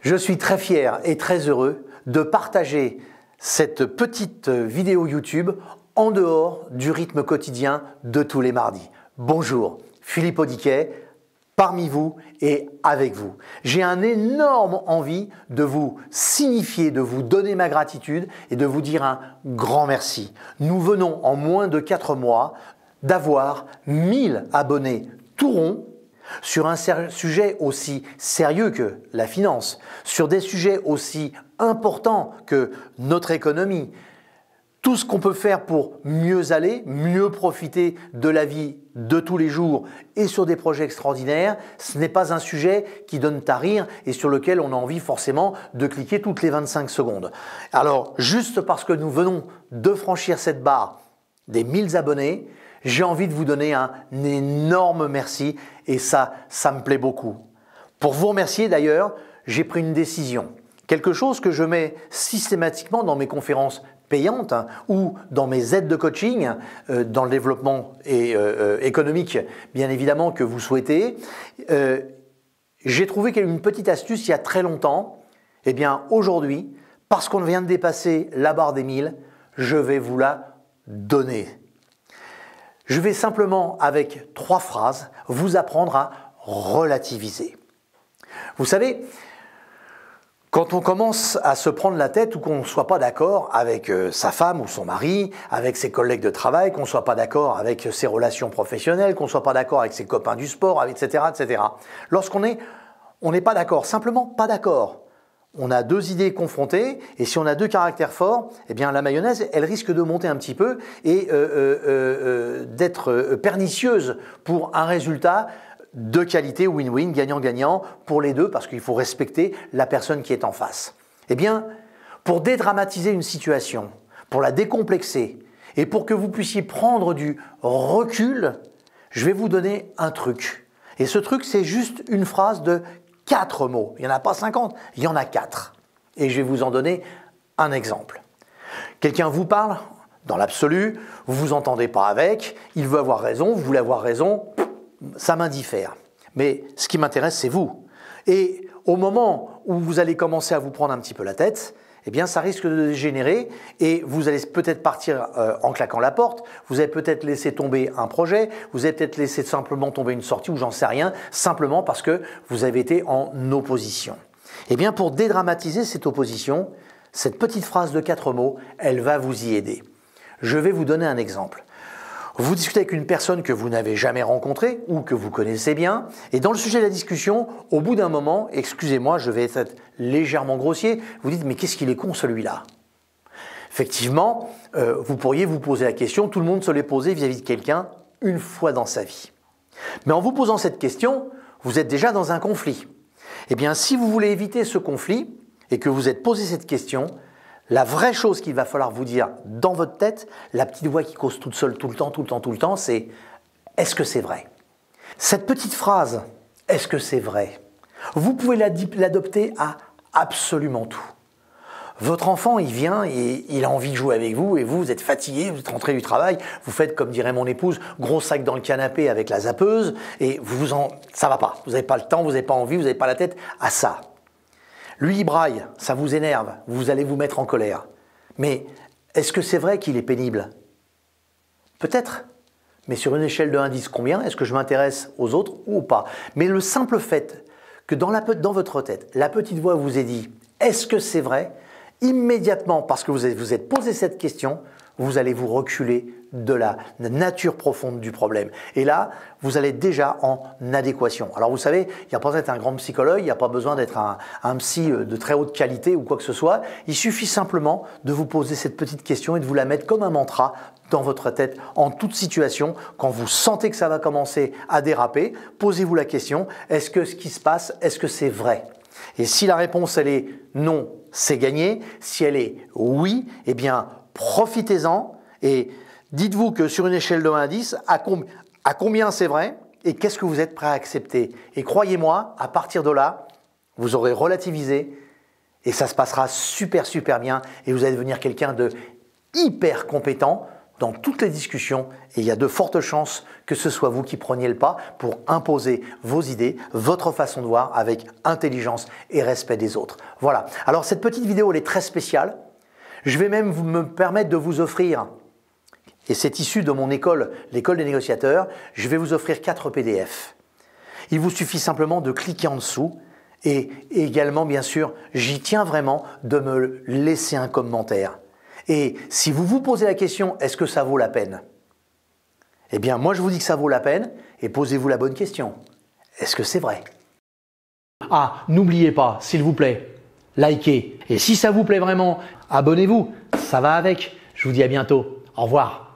Je suis très fier et très heureux de partager cette petite vidéo YouTube en dehors du rythme quotidien de tous les mardis. Bonjour, Philippe Audiquet, parmi vous et avec vous. J'ai un énorme envie de vous signifier, de vous donner ma gratitude et de vous dire un grand merci. Nous venons en moins de 4 mois d'avoir 1000 abonnés tout ronds sur un sujet aussi sérieux que la finance, sur des sujets aussi importants que notre économie. Tout ce qu'on peut faire pour mieux aller, mieux profiter de la vie de tous les jours et sur des projets extraordinaires, ce n'est pas un sujet qui donne à rire et sur lequel on a envie forcément de cliquer toutes les 25 secondes. Alors, juste parce que nous venons de franchir cette barre des 1000 abonnés, j'ai envie de vous donner un énorme merci et ça me plaît beaucoup. Pour vous remercier d'ailleurs, j'ai pris une décision. Quelque chose que je mets systématiquement dans mes conférences payantes ou dans mes aides de coaching, dans le développement économique bien évidemment que vous souhaitez. J'ai trouvé une petite astuce il y a très longtemps. Eh bien aujourd'hui, parce qu'on vient de dépasser la barre des 1000, je vais vous la donner. Je vais simplement, avec 3 phrases, vous apprendre à relativiser. Vous savez, quand on commence à se prendre la tête ou qu'on ne soit pas d'accord avec sa femme ou son mari, avec ses collègues de travail, qu'on ne soit pas d'accord avec ses relations professionnelles, qu'on ne soit pas d'accord avec ses copains du sport, etc., etc. Lorsqu'on n'est pas d'accord, simplement pas d'accord, on a 2 idées confrontées et si on a 2 caractères forts, eh bien la mayonnaise, elle risque de monter un petit peu et d'être pernicieuse pour un résultat de qualité win-win, gagnant-gagnant pour les deux parce qu'il faut respecter la personne qui est en face. Eh bien, pour dédramatiser une situation, pour la décomplexer et pour que vous puissiez prendre du recul, je vais vous donner un truc. Et ce truc, c'est juste une phrase de 4 mots. Il n'y en a pas 50, il y en a 4. Et je vais vous en donner un exemple. Quelqu'un vous parle, dans l'absolu, vous ne vous entendez pas avec, il veut avoir raison, vous voulez avoir raison, ça m'indiffère. Mais ce qui m'intéresse, c'est vous. Et au moment où vous allez commencer à vous prendre un petit peu la tête, eh bien, ça risque de dégénérer et vous allez peut-être partir en claquant la porte, vous allez peut-être laisser tomber un projet, vous allez peut-être laisser simplement tomber une sortie ou j'en sais rien, simplement parce que vous avez été en opposition. Eh bien, pour dédramatiser cette opposition, cette petite phrase de 4 mots, elle va vous y aider. Je vais vous donner un exemple. Vous discutez avec une personne que vous n'avez jamais rencontrée ou que vous connaissez bien et dans le sujet de la discussion, au bout d'un moment, excusez-moi, je vais être légèrement grossier, vous dites « mais qu'est-ce qu'il est con celui-là » Effectivement, vous pourriez vous poser la question, tout le monde se l'est posé vis-à-vis de quelqu'un une fois dans sa vie. Mais en vous posant cette question, vous êtes déjà dans un conflit. Eh bien, si vous voulez éviter ce conflit et que vous êtes posé cette question, la vraie chose qu'il va falloir vous dire dans votre tête, la petite voix qui cause toute seule tout le temps, c'est « est-ce que c'est vrai ?» Cette petite phrase « est-ce que c'est vrai ?» vous pouvez l'adopter à absolument tout. Votre enfant, il vient et il a envie de jouer avec vous et vous êtes fatigué, vous êtes rentré du travail, vous faites comme dirait mon épouse, gros sac dans le canapé avec la zappeuse et ça va pas. Vous n'avez pas le temps, vous n'avez pas envie, vous n'avez pas la tête à ça. Lui, il braille, ça vous énerve, vous allez vous mettre en colère. Mais est-ce que c'est vrai qu'il est pénible? Peut-être. Mais sur une échelle de 1 à 10, combien? Est-ce que je m'intéresse aux autres ou pas? Mais le simple fait que dans votre tête, la petite voix vous ait dit « est-ce que c'est vrai ?» immédiatement, parce que vous êtes posé cette question, vous allez vous reculer de la nature profonde du problème. Et là, vous allez déjà en adéquation. Alors vous savez, il n'y a pas besoin d'être un grand psychologue, il n'y a pas besoin d'être un psy de très haute qualité ou quoi que ce soit. Il suffit simplement de vous poser cette petite question et de vous la mettre comme un mantra dans votre tête en toute situation. Quand vous sentez que ça va commencer à déraper, posez-vous la question, est-ce que ce qui se passe, est-ce que c'est vrai? Et si la réponse elle est non, c'est gagné. Si elle est oui, eh bien profitez-en et dites-vous que sur une échelle de 1 à 10, à combien c'est vrai et qu'est-ce que vous êtes prêt à accepter. Et croyez-moi, à partir de là, vous aurez relativisé et ça se passera super bien et vous allez devenir quelqu'un de hyper compétent. dans toutes les discussions et il y a de fortes chances que ce soit vous qui preniez le pas pour imposer vos idées, votre façon de voir avec intelligence et respect des autres. Voilà. Alors cette petite vidéo elle est très spéciale. Je vais même me permettre de vous offrir, et c'est issu de mon école, l'école des négociateurs, je vais vous offrir 4 PDF. Il vous suffit simplement de cliquer en dessous et également bien sûr, j'y tiens vraiment de me laisser un commentaire. Et si vous vous posez la question, est-ce que ça vaut la peine? Eh bien, moi je vous dis que ça vaut la peine et posez-vous la bonne question. Est-ce que c'est vrai? Ah, n'oubliez pas, s'il vous plaît, likez. Et si ça vous plaît vraiment, abonnez-vous. Ça va avec. Je vous dis à bientôt. Au revoir.